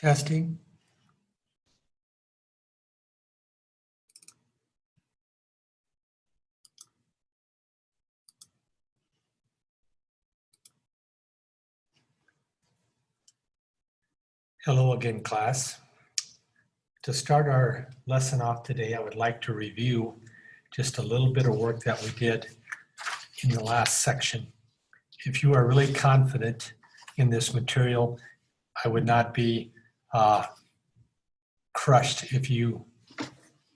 Testing. Hello again, class. To start our lesson off today, I would like to review just a little bit of work that we did in the last section. If you are really confident in this material, I would not be crushed if you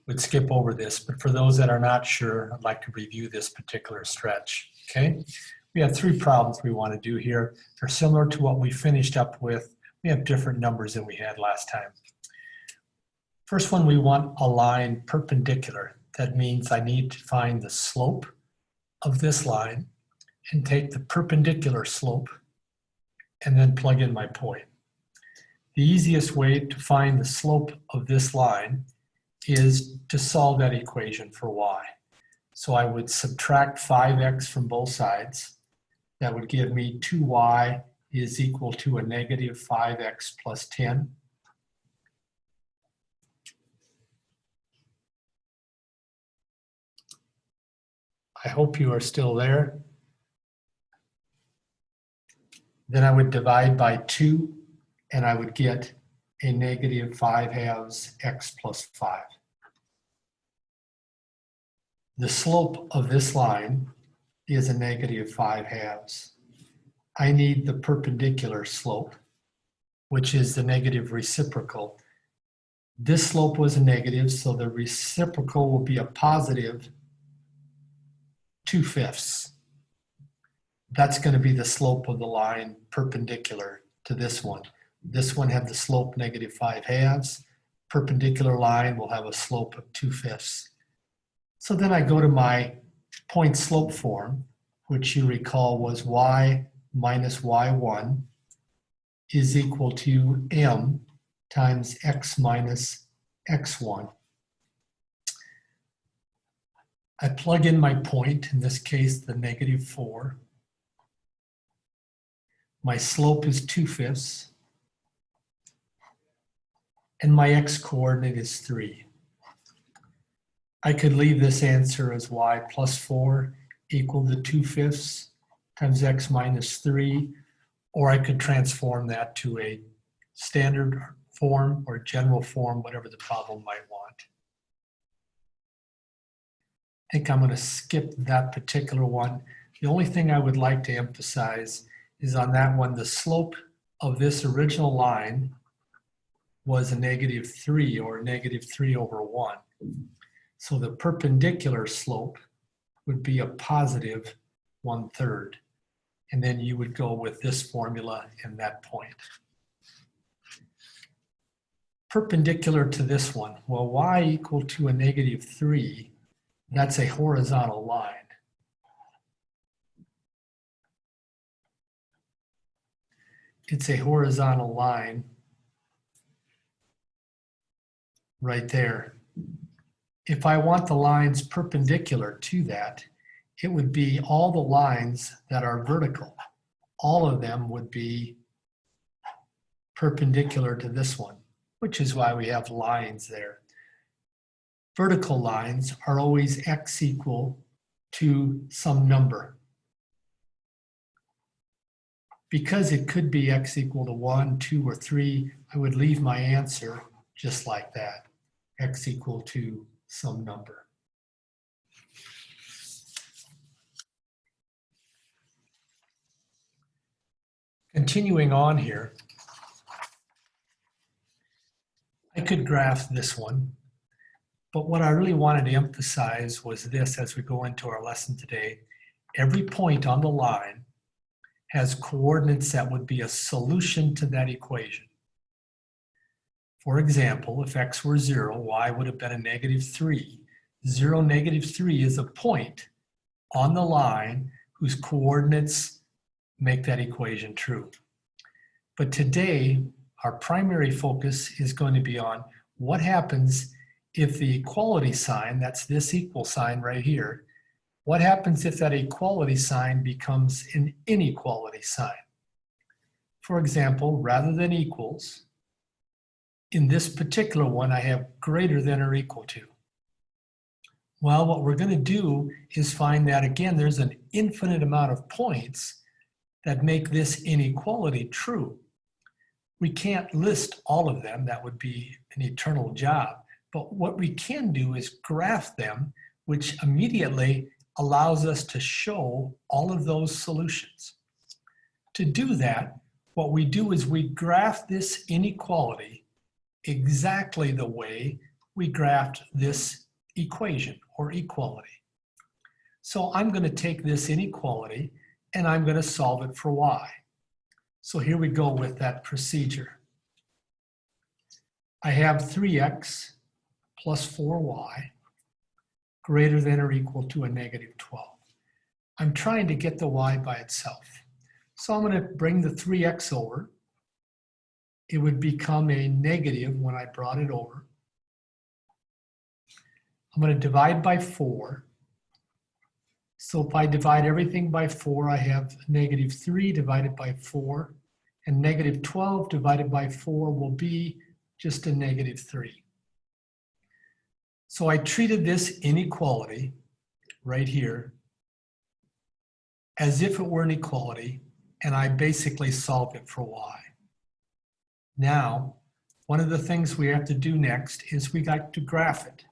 would skip over this. But for those that are not sure, I'd like to review this particular stretch. Okay, we have three problems we want to do here. They're similar to what we finished up with. We have different numbers than we had last time. First one, we want a line perpendicular. That means I need to find the slope of this line and take the perpendicular slope and then plug in my point. The easiest way to find the slope of this line is to solve that equation for y. So I would subtract 5x from both sides. That would give me 2y is equal to a negative 5x plus 10. I hope you are still there. Then I would divide by 2 and I would get a negative 5/2 x plus 5. The slope of this line is a negative 5/2. I need the perpendicular slope, which is the negative reciprocal. This slope was a negative, so the reciprocal will be a positive 2/5. That's going to be the slope of the line perpendicular to this one. This one had the slope negative 5/2. Perpendicular line will have a slope of 2/5. So then I go to my point slope form, which you recall was y minus y1 is equal to m times x minus x1. I plug in my point, in this case the negative 4. My slope is 2/5. And my x-coordinate is 3. I could leave this answer as y plus 4 equal to 2/5 times x minus 3, or I could transform that to a standard form or general form, whatever the problem might want. I think I'm going to skip that particular one. The only thing I would like to emphasize is on that one, the slope of this original line was a negative 3 or negative 3/1. So the perpendicular slope would be a positive 1/3. And then you would go with this formula and that point. Perpendicular to this one, well, y equal to a negative 3, that's a horizontal line. It's a horizontal line right there. If I want the lines perpendicular to that, it would be all the lines that are vertical. All of them would be perpendicular to this one, which is why we have lines there. Vertical lines are always x equal to some number. Because it could be x equal to 1, 2, or 3, I would leave my answer just like that, x equal to some number. Continuing on here, I could graph this one, but what I really wanted to emphasize was this as we go into our lesson today. Every point on the line has coordinates that would be a solution to that equation. For example, if x were 0, y would have been a negative 3. 0, negative 3 is a point on the line whose coordinates make that equation true. But today, our primary focus is going to be on what happens if the equality sign, that's this equal sign right here, what happens if that equality sign becomes an inequality sign? For example, rather than equals, In this particular one, I have greater than or equal to. Well, what we're going to do is find that, again, there's an infinite amount of points that make this inequality true. We can't list all of them. That would be an eternal job. But what we can do is graph them, which immediately allows us to show all of those solutions. To do that, what we do is we graph this inequality exactly the way we graphed this equation or equality. So I'm going to take this inequality and I'm going to solve it for y. So here we go with that procedure. I have 3x plus 4y greater than or equal to a negative 12. I'm trying to get the y by itself. So I'm going to bring the 3x over. It would become a negative when I brought it over. I'm going to divide by 4. So if I divide everything by 4, I have negative 3 divided by 4, and negative 12 divided by 4 will be just a negative 3. So I treated this inequality right here as if it were an equality, and I basically solved it for y. Now, one of the things we have to do next is we got to graph it.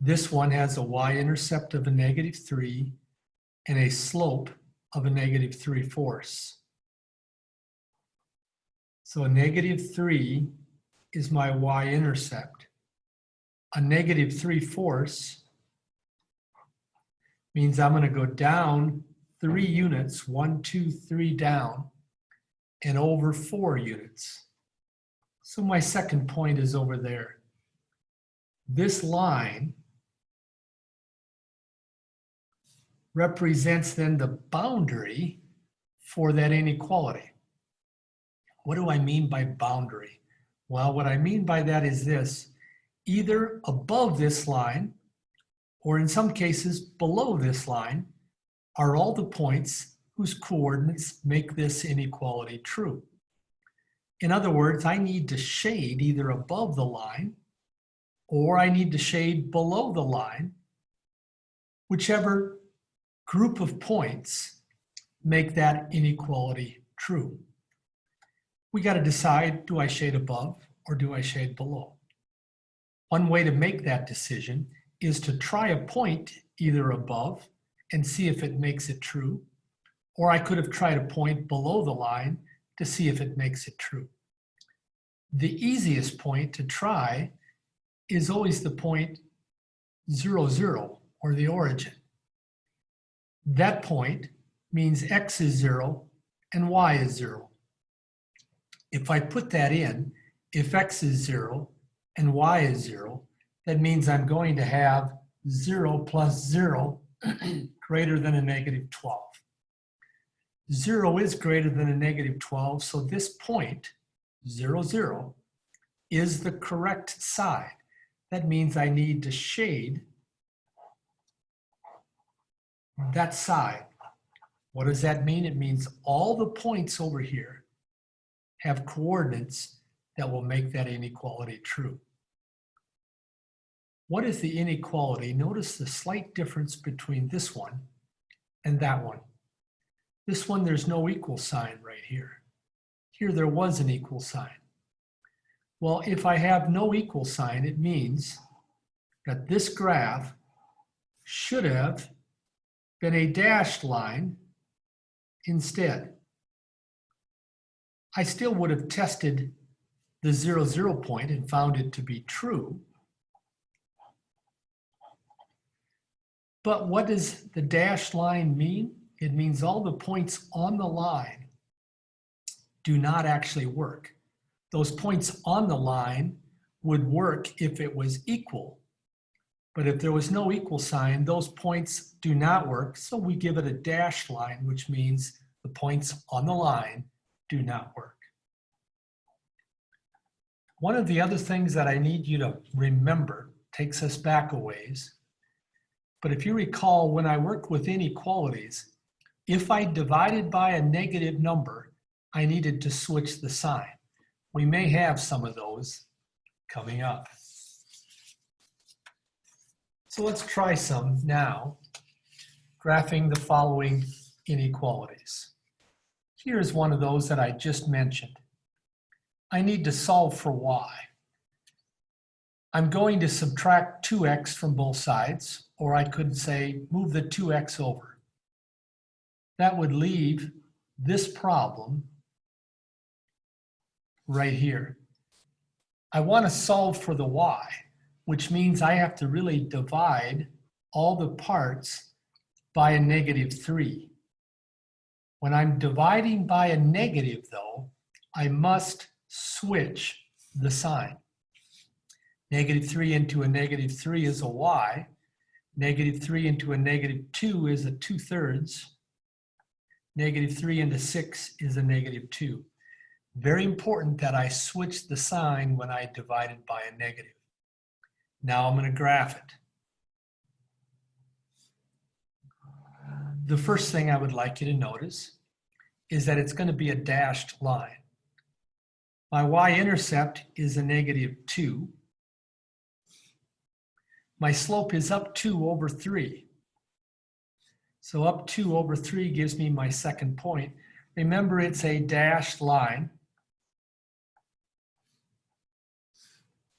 This one has a y-intercept of a negative 3 and a slope of a negative 3/4. So a negative 3 is my y-intercept. A negative 3/4 means I'm going to go down 3 units, 1, 2, 3 down, and over 4 units. So my second point is over there. This line represents then the boundary for that inequality. What do I mean by boundary? Well, what I mean by that is this: either above this line, or in some cases below this line, are all the points whose coordinates make this inequality true. In other words, I need to shade either above the line or I need to shade below the line, whichever group of points make that inequality true. We got to decide, do I shade above or do I shade below? One way to make that decision is to try a point either above and see if it makes it true, or I could have tried a point below the line to see if it makes it true. The easiest point to try is always the point 0, 0, or the origin. That point means x is 0 and y is 0. If I put that in, if x is 0 and y is 0, that means I'm going to have 0 plus 0 greater than a negative 12. 0 is greater than a negative 12, so this point, 0, 0, is the correct side. That means I need to shade that side. What does that mean? It means all the points over here have coordinates that will make that inequality true. What is the inequality? Notice the slight difference between this one and that one. This one, there's no equal sign right here. Here there was an equal sign. Well, if I have no equal sign, it means that this graph should have been a dashed line instead. I still would have tested the 0, 0 point and found it to be true. But what does the dashed line mean? It means all the points on the line do not actually work. Those points on the line would work if it was equal. But if there was no equal sign, those points do not work. So we give it a dashed line, which means the points on the line do not work. One of the other things that I need you to remember takes us back a ways. But if you recall, when I worked with inequalities, if I divided by a negative number, I needed to switch the sign. We may have some of those coming up. So let's try some now, graphing the following inequalities. Here's one of those that I just mentioned. I need to solve for y. I'm going to subtract 2x from both sides, or I could say move the 2x over. That would leave this problem right here. I want to solve for the y, which means I have to really divide all the parts by a -3. When I'm dividing by a negative, though, I must switch the sign. -3 into a -3 is a y. -3 into a -2 is a 2/3. -3 into 6 is a -2. Very important that I switch the sign when I divide it by a negative. Now I'm going to graph it. The first thing I would like you to notice is that it's going to be a dashed line. My y-intercept is a -2. My slope is up 2 over 3. So up 2 over 3 gives me my second point. Remember, it's a dashed line.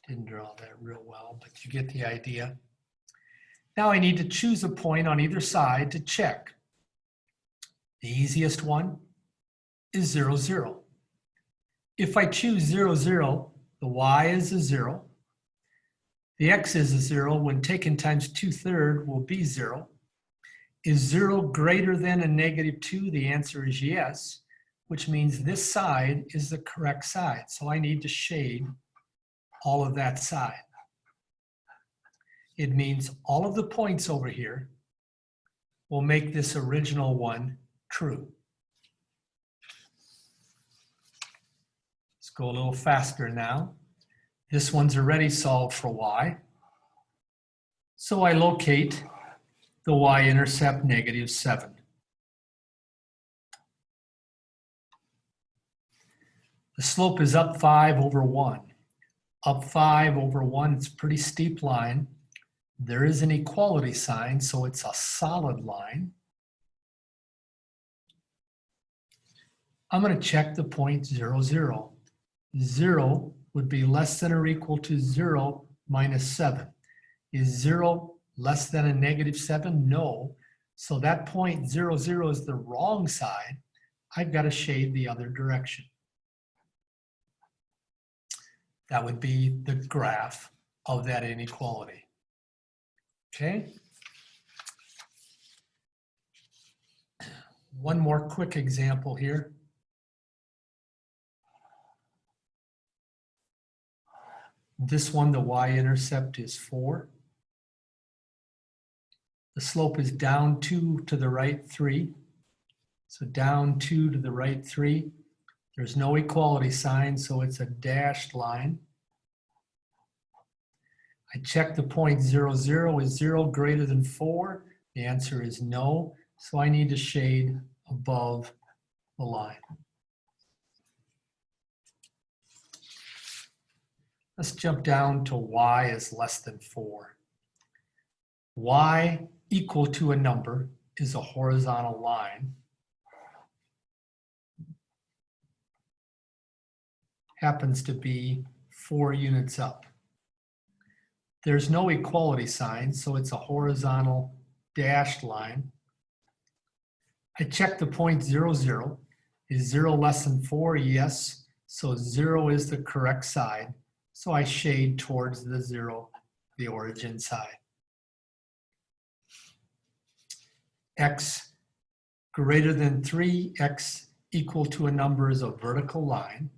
Didn't draw that real well, but you get the idea. Now I need to choose a point on either side to check. The easiest one is 0, 0. If I choose 0, 0, the y is a 0. The x is a 0. When taken times 2/3 will be 0. Is 0 greater than a -2? The answer is yes, which means this side is the correct side. So I need to shade all of that side. It means all of the points over here will make this original one true. Let's go a little faster now. This one's already solved for y. So I locate the y-intercept -7. The slope is up 5 over 1. Up 5 over 1, it's a pretty steep line. There is an equality sign, so it's a solid line. I'm going to check the point 0, 0. 0 would be less than or equal to 0 minus 7. Is 0 less than a -7? No. So that point 0, 0 is the wrong side. I've got to shade the other direction. That would be the graph of that inequality. Okay? One more quick example here. This one, the y-intercept is 4. The slope is down 2 to the right 3. So down 2 to the right 3. There's no equality sign, so it's a dashed line. I check the point 0, 0. Is 0 greater than 4? The answer is no. So I need to shade above the line. Let's jump down to y is less than 4. Y equal to a number is a horizontal line. Happens to be 4 units up. There's no equality sign, so it's a horizontal dashed line. I check the point 0, 0. Is 0 less than 4? Yes. So 0 is the correct side. So I shade towards the 0, the origin side. X greater than 3, x equal to a number is a vertical line.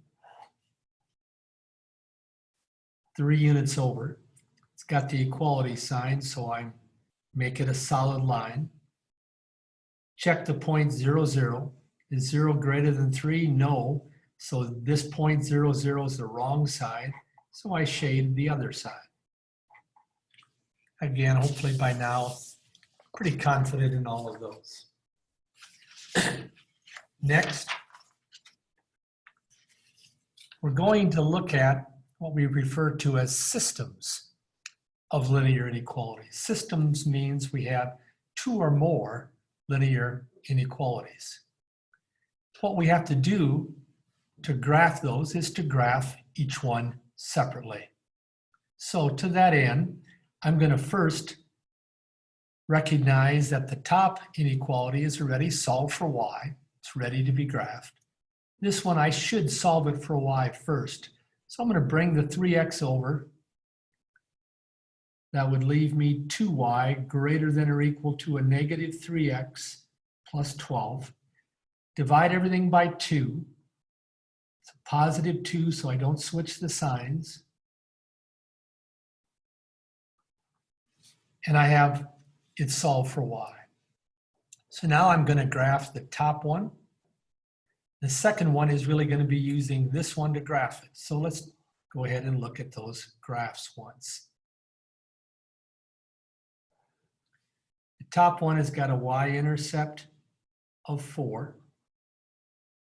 3 units over. It's got the equality sign, so I make it a solid line. Check the point 0, 0. Is 0 greater than 3? No. So this point 0, 0 is the wrong side. So I shade the other side. Again, hopefully by now, pretty confident in all of those. Next, we're going to look at what we refer to as systems of linear inequalities. Systems means we have two or more linear inequalities. What we have to do to graph those is to graph each one separately. So to that end, I'm going to first recognize that the top inequality is already solved for y. It's ready to be graphed. This one, I should solve it for y first. So I'm going to bring the 3x over. That would leave me 2y greater than or equal to a negative 3x plus 12. Divide everything by 2. It's a positive 2, so I don't switch the signs. And I have it solved for y. So now I'm going to graph the top one. The second one is really going to be using this one to graph it. So let's go ahead and look at those graphs once. The top one has got a y-intercept of 4.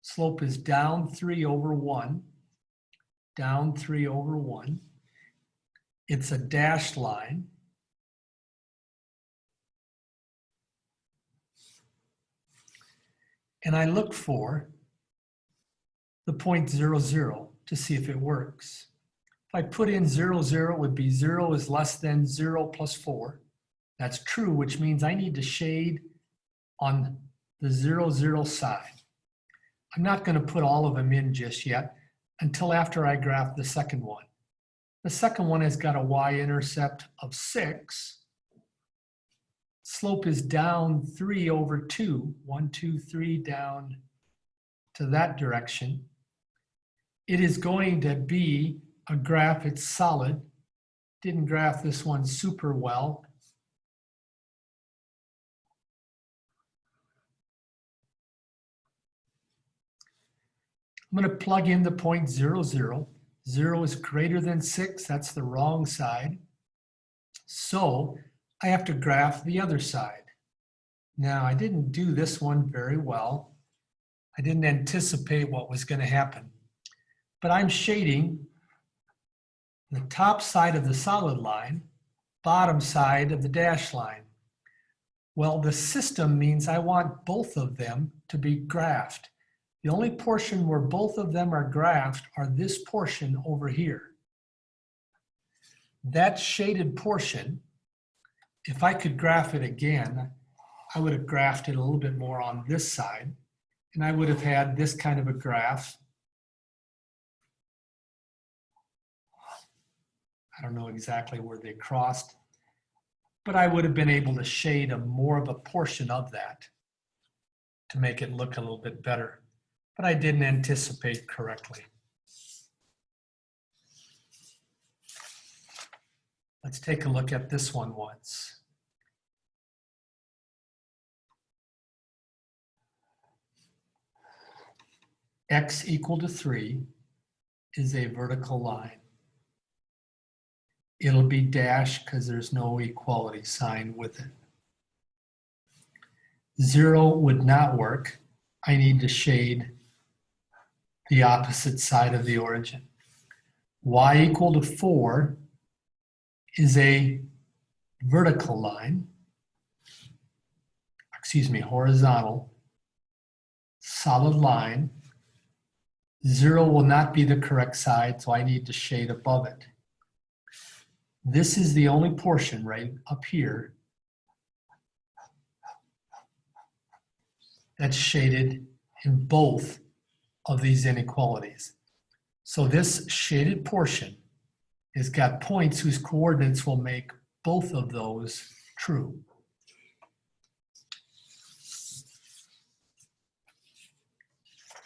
Slope is down 3 over 1. Down 3 over 1. It's a dashed line. And I look for the point 0, 0 to see if it works. If I put in 0, 0, it would be 0 is less than 0 plus 4. That's true, which means I need to shade on the 0, 0 side. I'm not going to put all of them in just yet until after I graph the second one. The second one has got a y-intercept of 6. Slope is down 3 over 2. 1, 2, 3 down to that direction. It is going to be a graph, it's solid. Didn't graph this one super well. I'm going to plug in the point 0, 0. 0 is greater than 6, that's the wrong side. So I have to graph the other side. Now, I didn't do this one very well. I didn't anticipate what was going to happen. But I'm shading the top side of the solid line, bottom side of the dashed line. Well, the system means I want both of them to be graphed. The only portion where both of them are graphed are this portion over here. That shaded portion, if I could graph it again, I would have graphed it a little bit more on this side, and I would have had this kind of a graph. I don't know exactly where they crossed, but I would have been able to shade more of a portion of that to make it look a little bit better. But I didn't anticipate correctly. Let's take a look at this one once. X equal to 3 is a vertical line. It'll be dashed because there's no equality sign with it. 0 would not work. I need to shade the opposite side of the origin. Y equal to 4 is a vertical line, horizontal, solid line. 0 will not be the correct side, so I need to shade above it. This is the only portion right up here that's shaded in both of these inequalities. So this shaded portion has got points whose coordinates will make both of those true.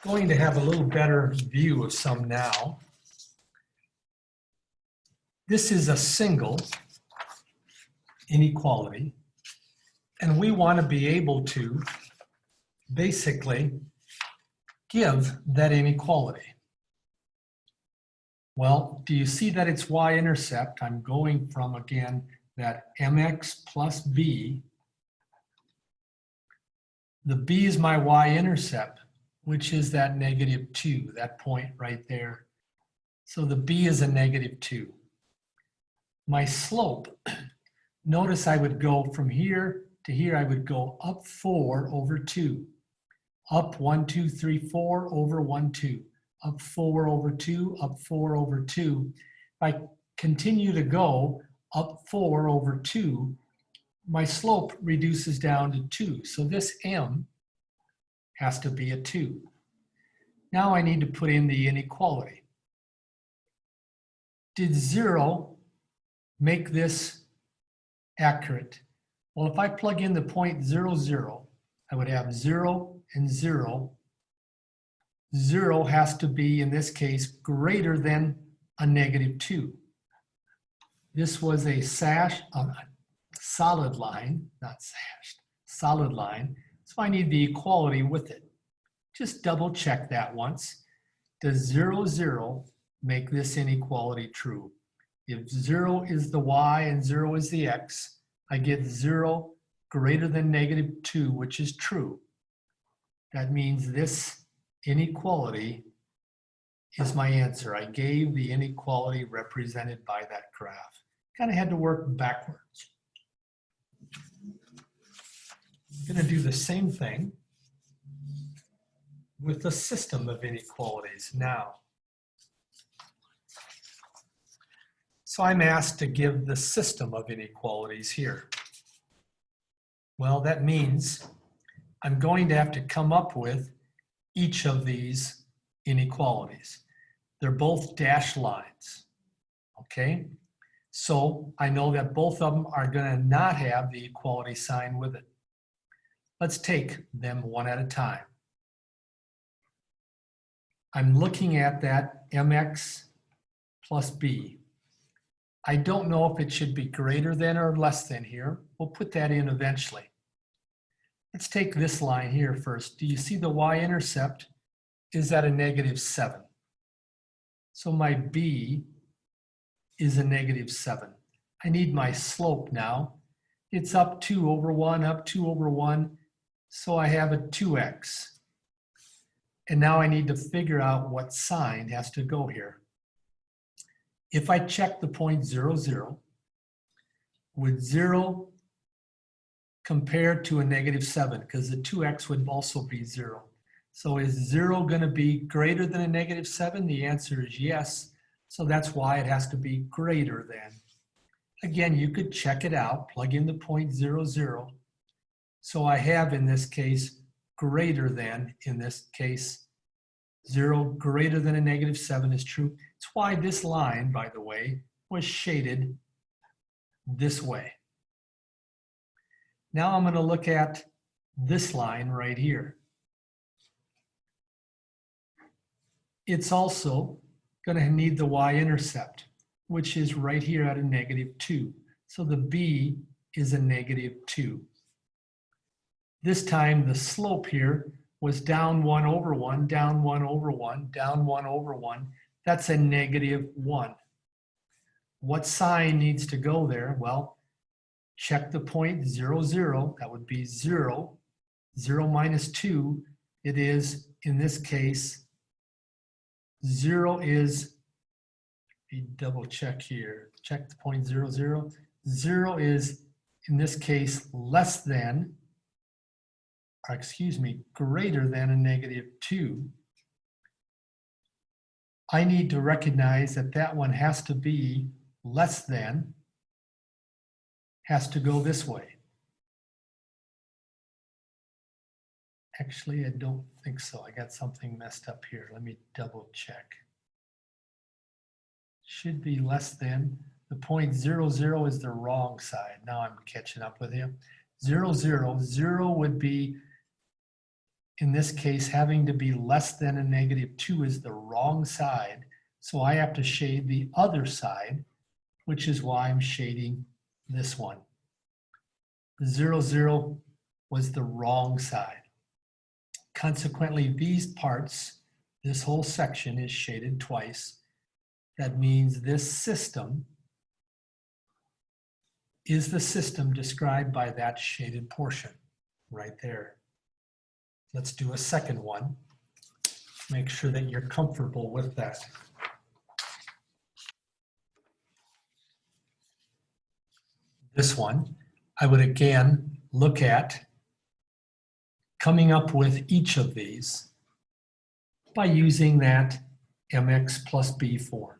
Going to have a little better view of some now. This is a single inequality, and we want to be able to basically give that inequality. Well, do you see that it's y-intercept? I'm going from, again, that mx plus b. The b is my y-intercept, which is that -2, that point right there. So the b is a -2. My slope, notice I would go from here to here, I would go up 4 over 2. Up 1, 2, 3, 4 over 1, 2. Up 4 over 2, up 4 over 2. If I continue to go up 4 over 2, my slope reduces down to 2. So this m has to be a 2. Now I need to put in the inequality. Did 0 make this accurate? Well, if I plug in the point 0, 0, I would have 0 and 0. 0 has to be, in this case, greater than a -2. This was a solid line, not sashed, solid line. So I need the equality with it. Just double check that once. Does 0, 0 make this inequality true? If 0 is the y and 0 is the x, I get 0 greater than -2, which is true. That means this inequality is my answer. I gave the inequality represented by that graph. Kind of had to work backwards. I'm going to do the same thing with the system of inequalities now. So I'm asked to give the system of inequalities here. Well, that means I'm going to have to come up with each of these inequalities. They're both dashed lines, okay? So I know that both of them are going to not have the equality sign with it. Let's take them one at a time. I'm looking at that mx plus b. I don't know if it should be greater than or less than here. We'll put that in eventually. Let's take this line here first. Do you see the y-intercept is at a -7? So my b is a -7. I need my slope now. It's up 2 over 1, up 2 over 1. So I have a 2x. And now I need to figure out what sign has to go here. If I check the point 0, 0, would 0 compare to a -7? Because the 2x would also be 0. So is 0 going to be greater than a -7? The answer is yes. So that's why it has to be greater than. Again, you could check it out, plug in the point 0, 0. So I have in this case greater than, in this case, 0 greater than a -7 is true. It's why this line, by the way, was shaded this way. Now I'm going to look at this line right here. It's also going to need the y-intercept, which is right here at a -2. So the b is a -2. This time the slope here was down 1 over 1, down 1 over 1, down 1 over 1. That's a -1. What sign needs to go there? Well, check the point 0, 0. That would be 0. 0 minus 2. It is, in this case, 0 is, double check here. Check the point 0, 0. 0 is, in this case, less than, or excuse me, greater than a -2. I need to recognize that that one has to be less than, has to go this way. Actually, I don't think so. I got something messed up here. Let me double check. Should be less than. The point 0, 0 is the wrong side. Now I'm catching up with you. 0, 0. 0 would be, in this case, having to be less than a -2 is the wrong side. So I have to shade the other side, which is why I'm shading this one. 0, 0 was the wrong side. Consequently, these parts, this whole section is shaded twice. That means this system is the system described by that shaded portion right there. Let's do a second one. Make sure that you're comfortable with that. this one, I would again look at coming up with each of these by using that mx plus b form.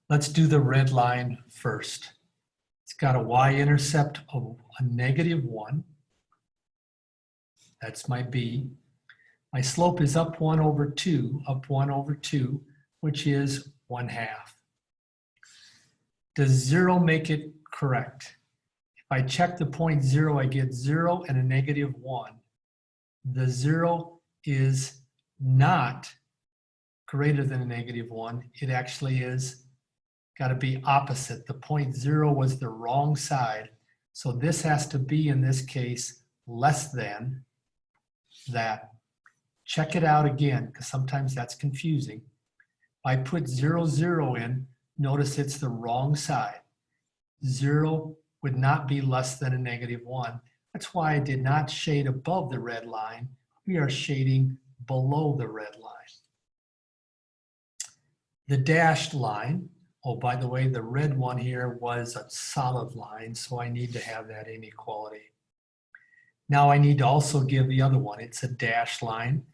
Let's do the red line first. It's got a y-intercept of a -1. That's my b. My slope is up 1 over 2, which is 1/2. Does 0 make it correct? If I check the point 0, I get 0 and a -1. The 0 is not greater than a -1. It actually is got to be opposite. The point 0 was the wrong side. So this has to be, in this case, less than that. Check it out again, because sometimes that's confusing. If I put 0, 0 in, notice it's the wrong side. 0 would not be less than a -1. That's why I did not shade above the red line. We are shading below the red line. The dashed line, oh, by the way, the red one here was a solid line, so I need to have that inequality. Now I need to also give the other one. It's a dashed line.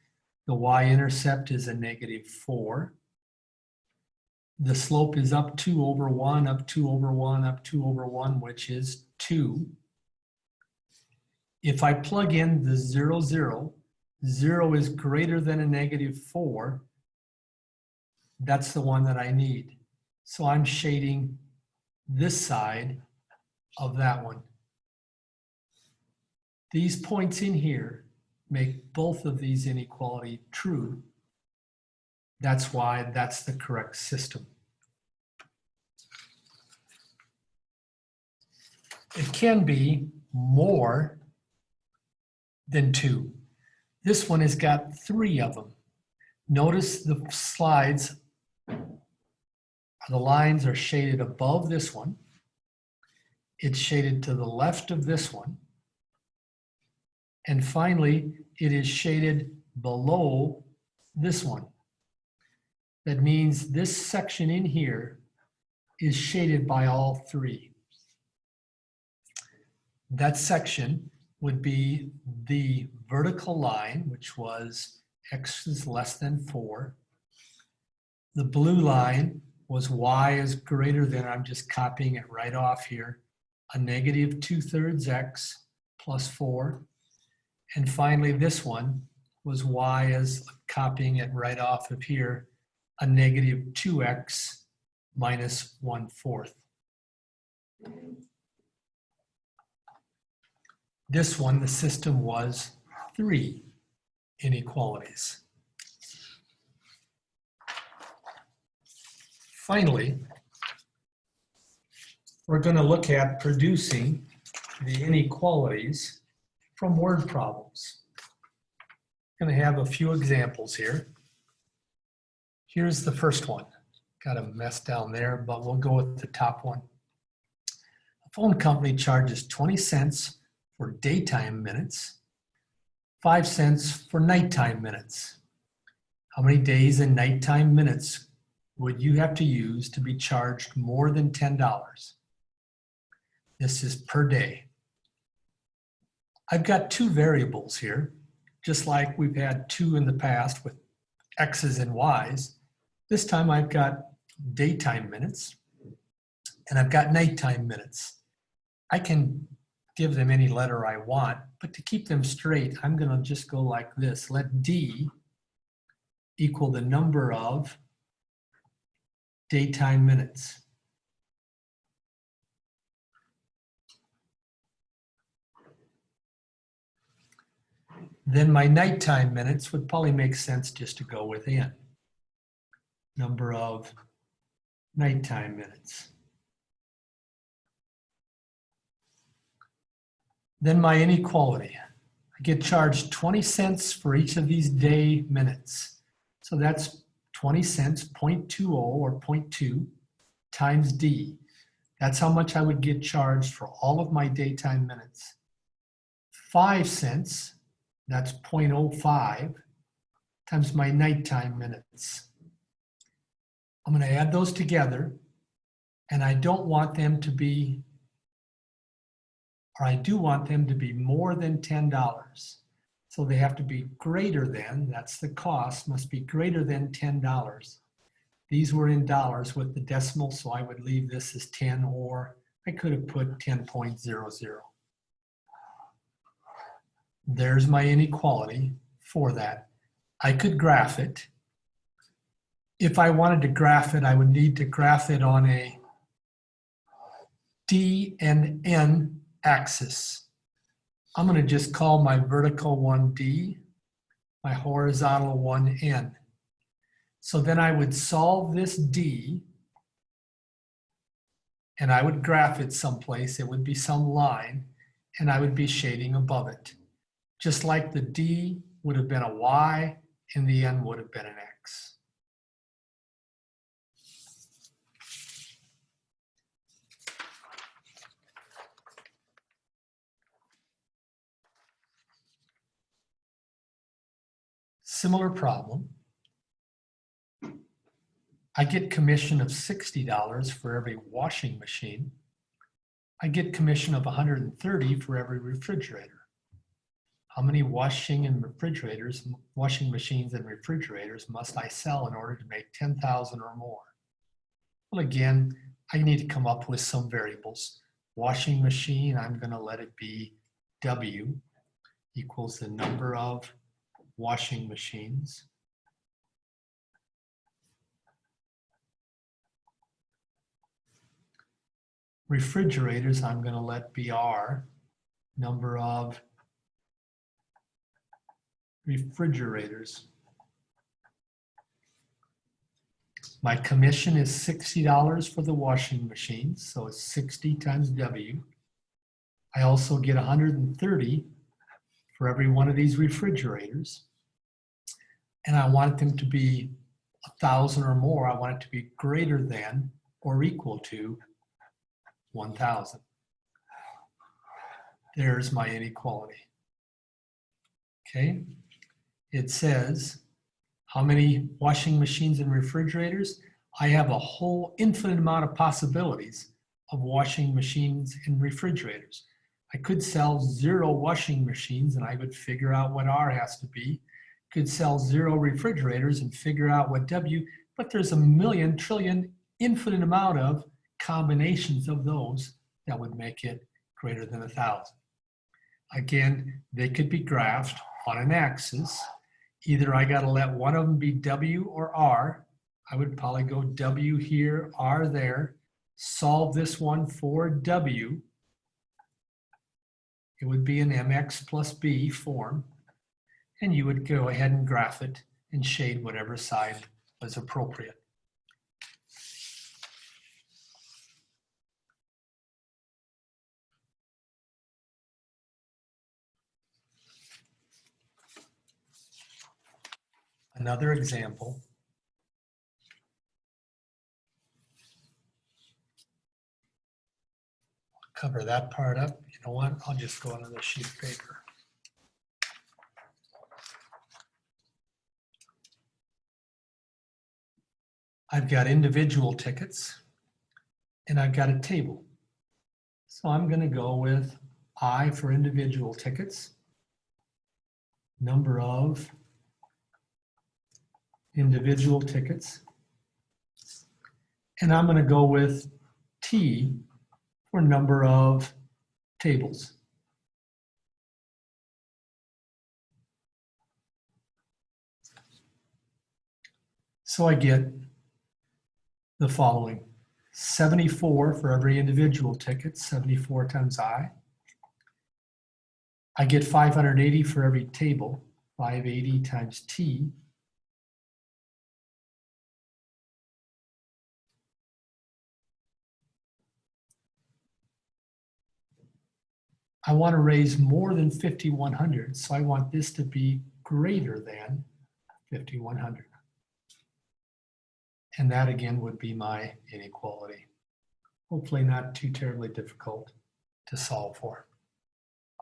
The y-intercept is a -4. The slope is up 2 over 1, up 2 over 1, up 2 over 1, which is 2. If I plug in the 0, 0, 0 is greater than a -4. That's the one that I need. So I'm shading this side of that one. These points in here make both of these inequality true. That's why that's the correct system. It can be more than 2. This one has got 3 of them. Notice the slides, the lines are shaded above this one. It's shaded to the left of this one. And finally, it is shaded below this one. That means this section in here is shaded by all 3. That section would be the vertical line, which was x is less than 4. The blue line was y is greater than, I'm just copying it right off here, a -2/3 x plus 4. And finally, this one was y is, copying it right off of here, a -2x minus 1/4. This one, the system was 3 inequalities. Finally, we're going to look at producing the inequalities from word problems. I'm going to have a few examples here. Here's the first one. Got a mess down there, but we'll go with the top one. A phone company charges 20 cents for daytime minutes, 5 cents for nighttime minutes. How many days and nighttime minutes would you have to use to be charged more than $10? This is per day. I've got 2 variables here, just like we've had 2 in the past with x's and y's. This time I've got daytime minutes and I've got nighttime minutes. I can give them any letter I want, but to keep them straight, I'm going to just go like this. Let D equal the number of daytime minutes. Then my nighttime minutes would probably make sense just to go within. Number of nighttime minutes. Then my inequality. I get charged 20 cents for each of these day minutes. So that's 20 cents, 0.20 or 0.2 times D. That's how much I would get charged for all of my daytime minutes. 5 cents, that's 0.05 times my nighttime minutes. I'm going to add those together. and I don't want them to be, or I do want them to be more than $10. So they have to be greater than, that's the cost, must be greater than $10. These were in dollars with the decimal, so I would leave this as 10, or I could have put 10.00. There's my inequality for that. I could graph it. If I wanted to graph it, I would need to graph it on a D and N axis. I'm going to just call my vertical one D, my horizontal one N. So then I would solve this D, and I would graph it someplace. It would be some line, and I would be shading above it. Just like the D would have been a Y, and the N would have been an X. Similar problem. I get commission of $60 for every washing machine. I get commission of $130 for every refrigerator. How many washing machines and refrigerators must I sell in order to make 10,000 or more? Well, again, I need to come up with some variables. Washing machine, I'm going to let it be W equals the number of washing machines. Refrigerators, I'm going to let be R, number of refrigerators. My commission is $60 for the washing machine, so it's 60 times W. I also get 130 for every one of these refrigerators. And I want them to be 1,000 or more. I want it to be greater than or equal to 1,000. There's my inequality. Okay, it says how many washing machines and refrigerators? I have a whole infinite amount of possibilities of washing machines and refrigerators. I could sell 0 washing machines and I would figure out what R has to be. Could sell 0 refrigerators and figure out what W, but there's a million, trillion, infinite amount of combinations of those that would make it greater than 1,000. Again, they could be graphed on an axis. Either I got to let one of them be W or R. I would probably go W here, R there. Solve this one for W. It would be an MX plus B form. And you would go ahead and graph it and shade whatever side was appropriate. Another example. I'll cover that part up. You know what? I'll just go onto the sheet of paper. I've got individual tickets and I've got a table. So I'm going to go with I for individual tickets, number of individual tickets, and I'm going to go with T for number of tables. So I get the following: 74 for every individual ticket, 74 times I. I get 580 for every table, 580 times T. I want to raise more than 5,100, so I want this to be greater than 5,100. And that again would be my inequality. Hopefully not too terribly difficult to solve for.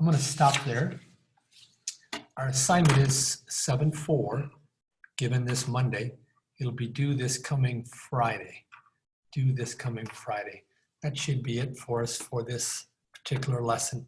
I'm going to stop there. Our assignment is 7-4, given this Monday. It'll be due this coming Friday. due this coming Friday. That should be it for us for this particular lesson.